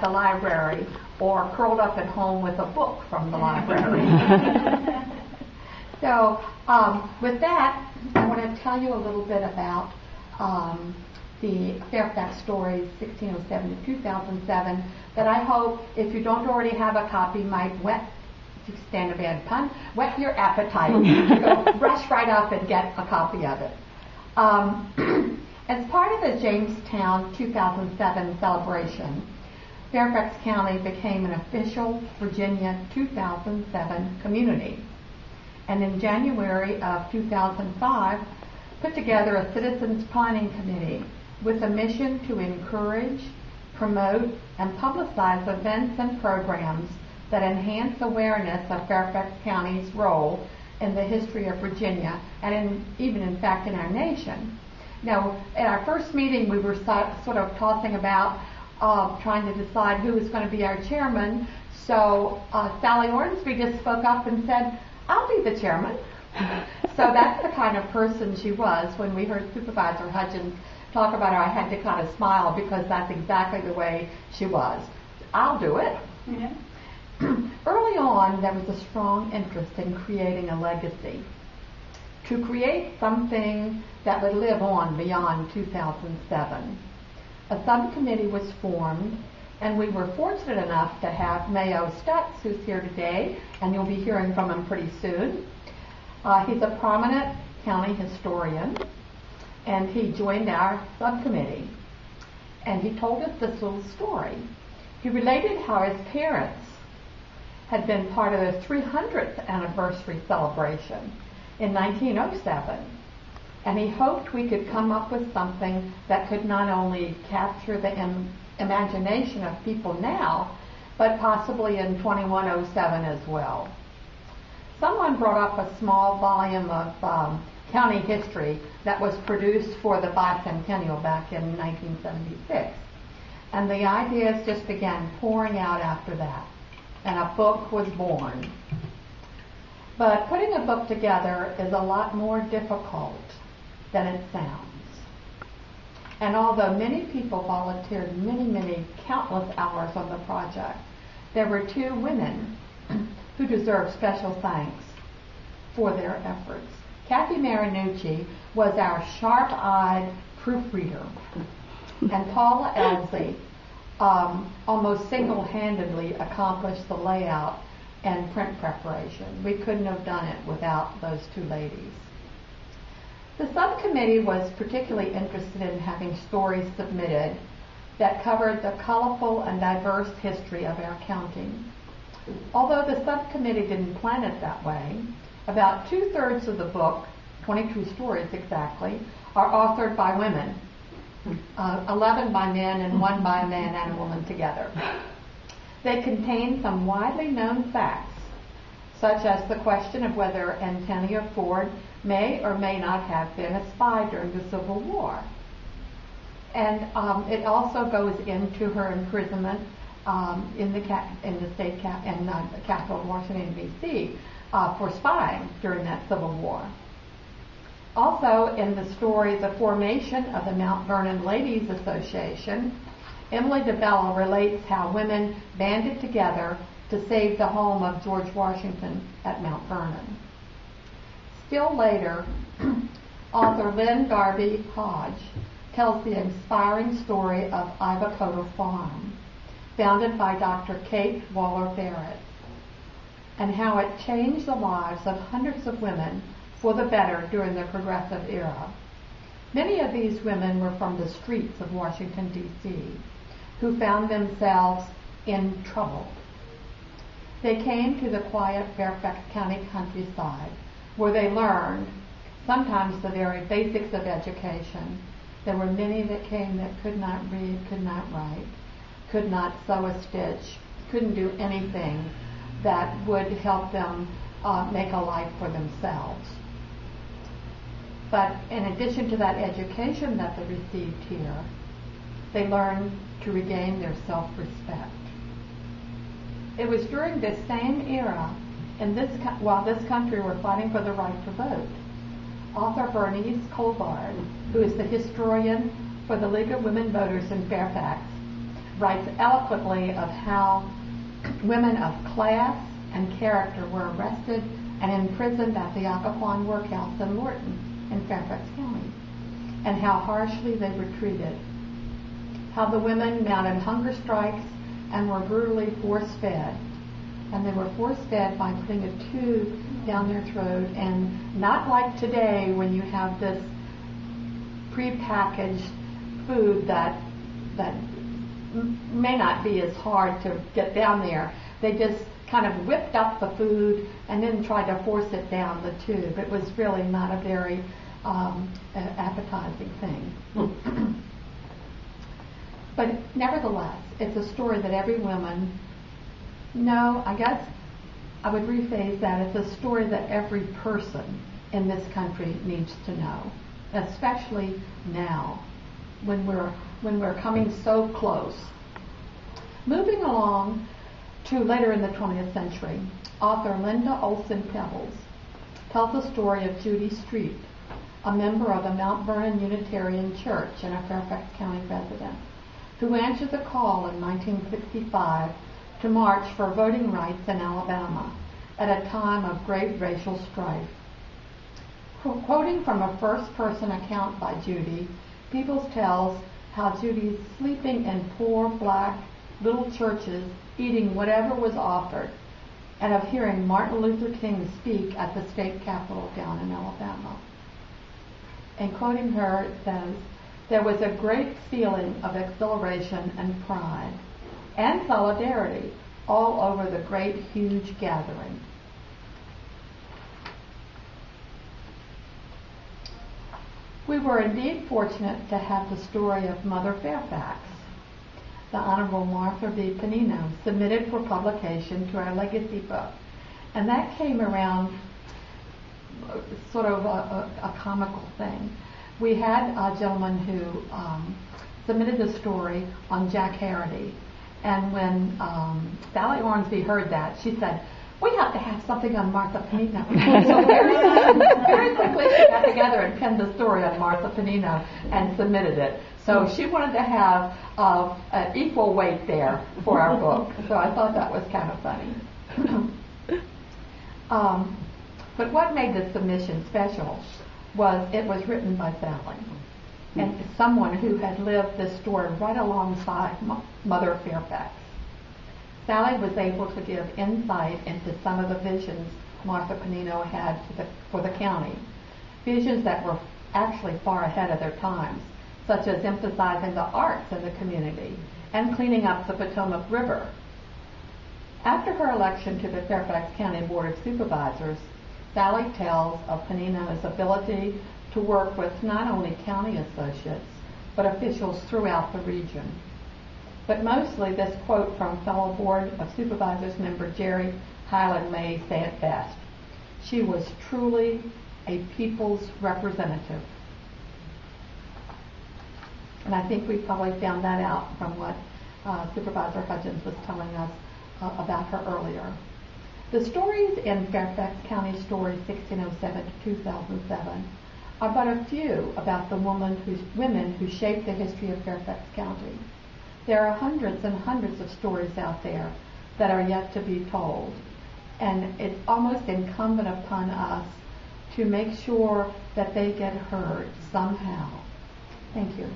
the library or curled up at home with a book from the library. So with that, I want to tell you a little bit about the Fairfax Stories 1607 to 2007 that I hope, if you don't already have a copy, might whet, to stand a bad pun, whet your appetite to go rush right up and get a copy of it. As part of the Jamestown 2007 celebration, Fairfax County became an official Virginia 2007 community. And in January of 2005, put together a citizens planning committee with a mission to encourage, promote, and publicize events and programs that enhance awareness of Fairfax County's role in the history of Virginia and even in fact in our nation. Now, at our first meeting, we were sort of tossing about trying to decide who was going to be our chairman. So Sally Ornsby just spoke up and said, "I'll be the chairman." So that's the kind of person she was. When we heard Supervisor Hudgens talk about her, I had to kind of smile because that's exactly the way she was. "I'll do it." Yeah. Early on, there was a strong interest in creating a legacy, to create something that would live on beyond 2007. A subcommittee was formed, and we were fortunate enough to have Mayo Stutz, who's here today, and you'll be hearing from him pretty soon. He's a prominent county historian, and he joined our subcommittee. And he told us this little story. He related how his parents had been part of the 300th anniversary celebration in 1907. And he hoped we could come up with something that could not only capture the imagination of people now, but possibly in 2107 as well. Someone brought up a small volume of county history that was produced for the bicentennial back in 1976. And the ideas just began pouring out after that. And a book was born. But putting a book together is a lot more difficult than it sounds. And although many people volunteered many, countless hours on the project, there were two women who deserve special thanks for their efforts. Kathy Marinucci was our sharp-eyed proofreader, and Paula Elsie almost single-handedly accomplished the layout and print preparation. We couldn't have done it without those two ladies. The subcommittee was particularly interested in having stories submitted that covered the colorful and diverse history of our county. Although the subcommittee didn't plan it that way, about 2/3 of the book, 22 stories exactly, are authored by women. 11 by men and 1 by a man and a woman together. They contain some widely known facts, such as the question of whether Antonia Ford may or may not have been a spy during the Civil War. And it also goes into her imprisonment in the capital of Washington, D.C. For spying during that Civil War. Also, in the story, The Formation of the Mount Vernon Ladies Association, Emily DeBella relates how women banded together to save the home of George Washington at Mount Vernon. Still later, author Lynn Garvey Hodge tells the inspiring story of Ivacota Farm, founded by Dr. Kate Waller Barrett, and how it changed the lives of hundreds of women for the better during the Progressive era. Many of these women were from the streets of Washington, D.C., who found themselves in trouble. They came to the quiet Fairfax County countryside, where they learned sometimes the very basics of education. There were many that came that could not read, could not write, could not sew a stitch, couldn't do anything that would help them make a life for themselves. But in addition to that education that they received here, they learned to regain their self-respect. It was during this same era, while this country were fighting for the right to vote, author Bernice Colvard, who is the historian for the League of Women Voters in Fairfax, writes eloquently of how women of class and character were arrested and imprisoned at the Occoquan Workhouse in Lorton in Fairfax County, and how harshly they were treated. How the women mounted hunger strikes and were brutally force-fed. And they were force-fed by putting a tube down their throat, and not like today when you have this prepackaged food that may not be as hard to get down there. They just kind of whipped up the food and then tried to force it down the tube. It was really not a very appetizing thing. But nevertheless, it's a story that every woman, no, I guess I would rephrase that, it's a story that every person in this country needs to know, especially now when we're coming so close. Moving along to later in the 20th century, author Linda Olson Pebbles tells the story of Judy Street, a member of the Mount Vernon Unitarian Church and a Fairfax County resident, who answered the call in 1965 to march for voting rights in Alabama at a time of great racial strife. Quoting from a first-person account by Judy, Pebbles tells how Judy's sleeping in poor black little churches, eating whatever was offered, and of hearing Martin Luther King speak at the state capitol down in Alabama. And quoting her, it says, "There was a great feeling of exhilaration and pride and solidarity all over the great, huge gathering." We were indeed fortunate to have the story of Mother Fairfax, the Honorable Martha B. Panino, submitted for publication to our legacy book. And that came around sort of a comical thing. We had a gentleman who submitted the story on Jack Harity. And when Sally Ormsby heard that, she said, "We have to have something on Martha Panino." So very quickly she got together and penned the story on Martha Panino and submitted it. So she wanted to have an equal weight there for our book. So I thought that was kind of funny. But what made the submission special was it was written by Sally, and someone who had lived this story right alongside Mother Fairfax. Sally was able to give insight into some of the visions Martha Panino had for the county, visions that were actually far ahead of their times, such as emphasizing the arts in the community and cleaning up the Potomac River. After her election to the Fairfax County Board of Supervisors, Sally tells of Panino's ability to work with not only county associates, but officials throughout the region. But mostly this quote from fellow Board of Supervisors member Jerry Highland may say it best. She was truly a people's representative. And I think we probably found that out from what Supervisor Hudgens was telling us about her earlier. The stories in Fairfax County Stories 1607 to 2007 are but a few about the women who shaped the history of Fairfax County. There are hundreds and hundreds of stories out there that are yet to be told, and it's almost incumbent upon us to make sure that they get heard somehow. Thank you.